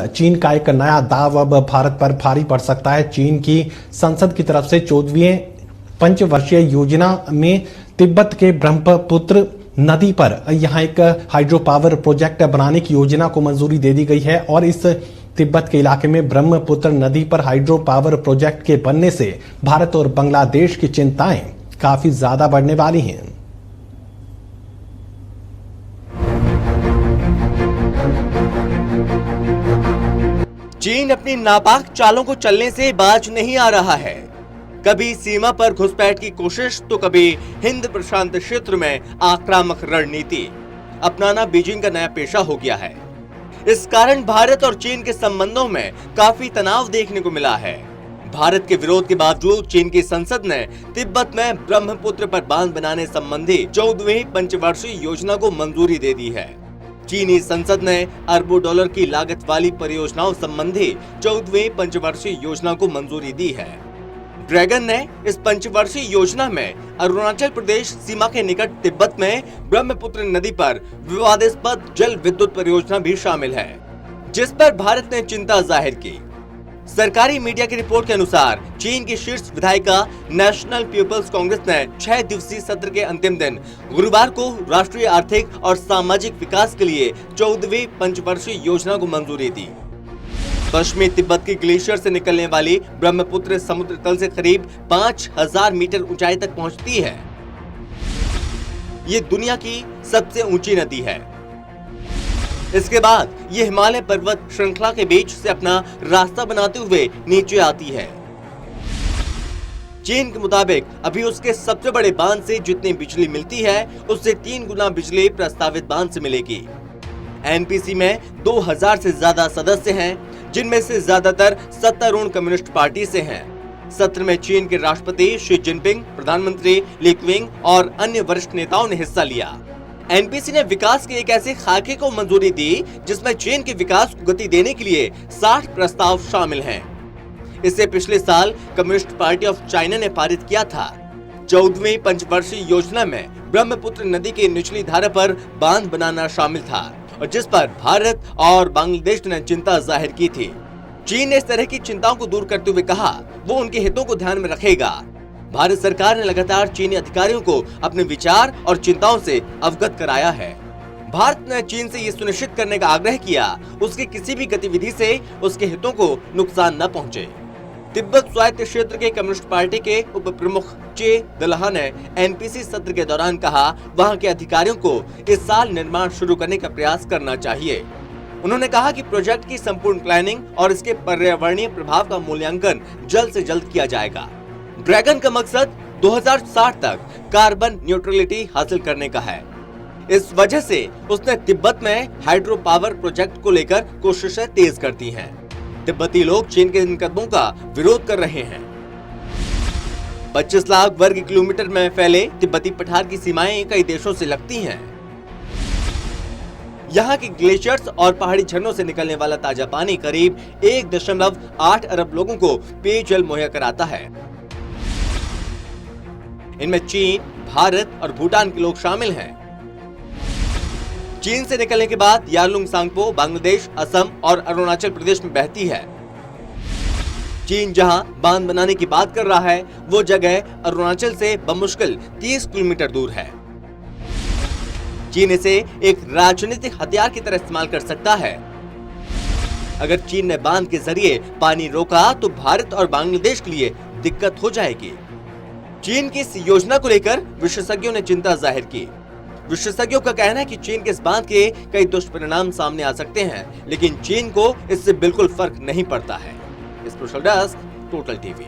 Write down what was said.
चीन का एक नया दाव अब भारत पर भारी पड़ सकता है। चीन की संसद की तरफ से 14वीं पंचवर्षीय योजना में तिब्बत के ब्रह्मपुत्र नदी पर यहां एक हाइड्रो पावर प्रोजेक्ट बनाने की योजना को मंजूरी दे दी गई है और इस तिब्बत के इलाके में ब्रह्मपुत्र नदी पर हाइड्रो पावर प्रोजेक्ट के बनने से भारत और बांग्लादेश की चिंताएं काफी ज्यादा बढ़ने वाली हैं। चीन अपनी नापाक चालों को चलने से बाज नहीं आ रहा है। कभी सीमा पर घुसपैठ की कोशिश तो कभी हिंद प्रशांत क्षेत्र में आक्रामक रणनीति अपनाना बीजिंग का नया पेशा हो गया है। इस कारण भारत और चीन के संबंधों में काफी तनाव देखने को मिला है। भारत के विरोध के बावजूद चीन की संसद ने तिब्बत में ब्रह्मपुत्र पर बांध बनाने संबंधी 14वीं पंचवर्षीय योजना को मंजूरी दे दी है। चीनी संसद ने अरबों डॉलर की लागत वाली परियोजनाओं संबंधी 14वीं पंचवर्षीय योजना को मंजूरी दी है। ड्रैगन ने इस पंचवर्षीय योजना में अरुणाचल प्रदेश सीमा के निकट तिब्बत में ब्रह्मपुत्र नदी पर विवादास्पद जल विद्युत परियोजना भी शामिल है, जिस पर भारत ने चिंता जाहिर की। सरकारी मीडिया की रिपोर्ट के अनुसार चीन की शीर्ष विधायिका नेशनल पीपल्स कांग्रेस ने 6 दिवसीय सत्र के अंतिम दिन गुरुवार को राष्ट्रीय आर्थिक और सामाजिक विकास के लिए 14वीं पंचवर्षीय योजना को मंजूरी दी। पश्चिमी तिब्बत की ग्लेशियर से निकलने वाली ब्रह्मपुत्र समुद्र तल से करीब 5000 मीटर ऊंचाई तक पहुंचती है। ये दुनिया की सबसे ऊंची नदी है। इसके बाद ये हिमालय पर्वत श्रृंखला के बीच से अपना रास्ता बनाते हुए नीचे आती है। चीन के मुताबिक अभी उसके सबसे बड़े बांध से जितनी बिजली मिलती है उससे 3 गुना बिजली प्रस्तावित बांध से मिलेगी। एनपीसी में 2000 से ज्यादा सदस्य हैं, जिनमें से ज्यादातर सत्तारूढ़ कम्युनिस्ट पार्टी से हैं। सत्र में चीन के राष्ट्रपति शी जिनपिंग, प्रधानमंत्री ली क्विंग और अन्य वरिष्ठ नेताओं ने हिस्सा लिया। एनपीसी ने विकास के एक ऐसे खाके को मंजूरी दी जिसमें चीन के विकास को गति देने के लिए 60 प्रस्ताव शामिल हैं। इसे पिछले साल कम्युनिस्ट पार्टी ऑफ चाइना ने पारित किया था। 14वीं पंचवर्षीय योजना में ब्रह्मपुत्र नदी की निचली धारा पर बांध बनाना शामिल था और जिस पर भारत और बांग्लादेश ने चिंता जाहिर की थी। चीन ने इस तरह की चिंताओं को दूर करते हुए कहा वो उनके हितों को ध्यान में रखेगा। भारत सरकार ने लगातार चीनी अधिकारियों को अपने विचार और चिंताओं से अवगत कराया है। भारत ने चीन से ये सुनिश्चित करने का आग्रह किया उसकी किसी भी गतिविधि से उसके हितों को नुकसान न पहुंचे। तिब्बत स्वायत्त क्षेत्र के कम्युनिस्ट पार्टी के उप प्रमुख चे दलहा ने एनपीसी सत्र के दौरान कहा वहां के अधिकारियों को इस साल निर्माण शुरू करने का प्रयास करना चाहिए। उन्होंने कहा कि प्रोजेक्ट की संपूर्ण प्लानिंग और इसके पर्यावरणीय प्रभाव का मूल्यांकन जल्द से जल्द किया जाएगा। ड्रैगन का मकसद 2060 तक कार्बन न्यूट्रलिटी हासिल करने का है। इस वजह से उसने तिब्बत में हाइड्रो पावर प्रोजेक्ट को लेकर कोशिशें तेज कर दी हैं। तिब्बती लोग चीन के इन कदमों का विरोध कर रहे हैं। 25 लाख वर्ग किलोमीटर में फैले तिब्बती पठार की सीमाएं कई देशों से लगती हैं। यहाँ के ग्लेशियर्स और पहाड़ी झरनों से निकलने वाला ताजा पानी करीब 1.8 अरब लोगों को पेयजल मुहैया कराता है। इनमें चीन, भारत और भूटान के लोग शामिल हैं। चीन से निकलने के बाद यारलुंग सांगपो बांग्लादेश, असम और अरुणाचल प्रदेश में बहती है। चीन जहां बांध बनाने की बात कर रहा है वो जगह अरुणाचल से बमुश्किल 30 किलोमीटर दूर है। चीन इसे एक राजनीतिक हथियार की तरह इस्तेमाल कर सकता है। अगर चीन ने बांध के जरिए पानी रोका तो भारत और बांग्लादेश के लिए दिक्कत हो जाएगी। चीन की इस योजना को लेकर विशेषज्ञों ने चिंता जाहिर की। विशेषज्ञों का कहना है कि चीन के इस बांध के कई दुष्परिणाम सामने आ सकते हैं, लेकिन चीन को इससे बिल्कुल फर्क नहीं पड़ता है। Special desk, total TV.